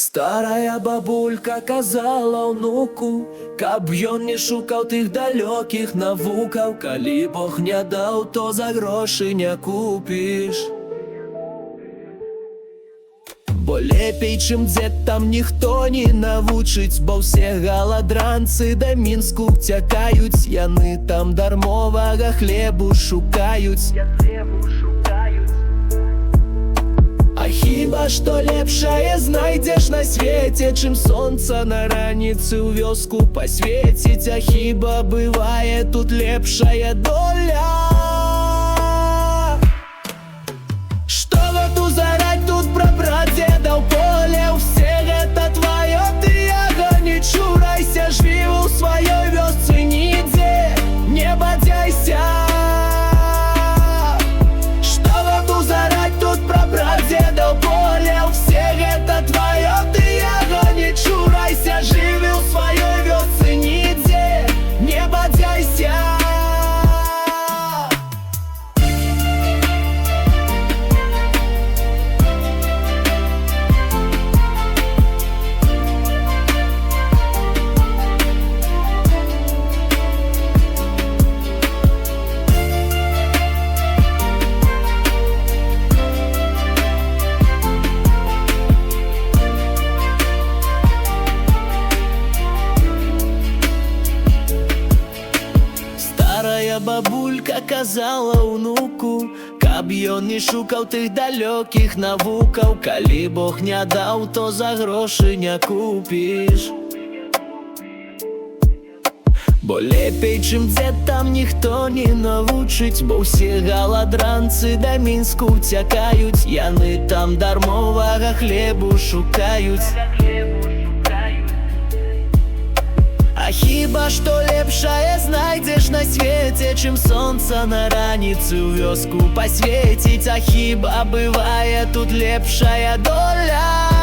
Старая бабулька казала ўнуку, каб ён не шукаў тых далёкіх навукаў. Калі Бог не даў, то за грошы не купіш. Бо лепей, чым дзед, там ніхто не навучыць. Бо ўсе галадранцы да Мінску цякаюць. Яны там дармовага хлебу шукаюць. А хіба што лепшае знайдзеш на свеце, чым сонца на раніцы ў вёску пасвеціць? А хіба бывае тут лепшая доля? Што варту зараць тут пра прадзедаў поле? Усе гэта тваё, ты яго не чурайся. Жыві ў сваёй вёсцы, нідзе не бадзяйся. Што варту зараць тут пра прадзедаў поле? Усе гэта тваё, ты яго не чурайся. Жыві ў сваёй вёсцы, нідзе не бадзяйся. Старая бабулька казала ўнуку, каб ён не шукаў тых далёкіх навукаў. Калі Бог не даў, то за грошы не купіш. Бо лепей, чым дзед, там ніхто не навучыць. Бо ўсе галадранцы да Мінску цякаюць. Яны там дармовага хлебу шукаюць. А хіба што лепшае знайдзеш на свеце, чым сонца на раніцы ў вёску пасвеціць? А хіба бывае тут лепшая доля?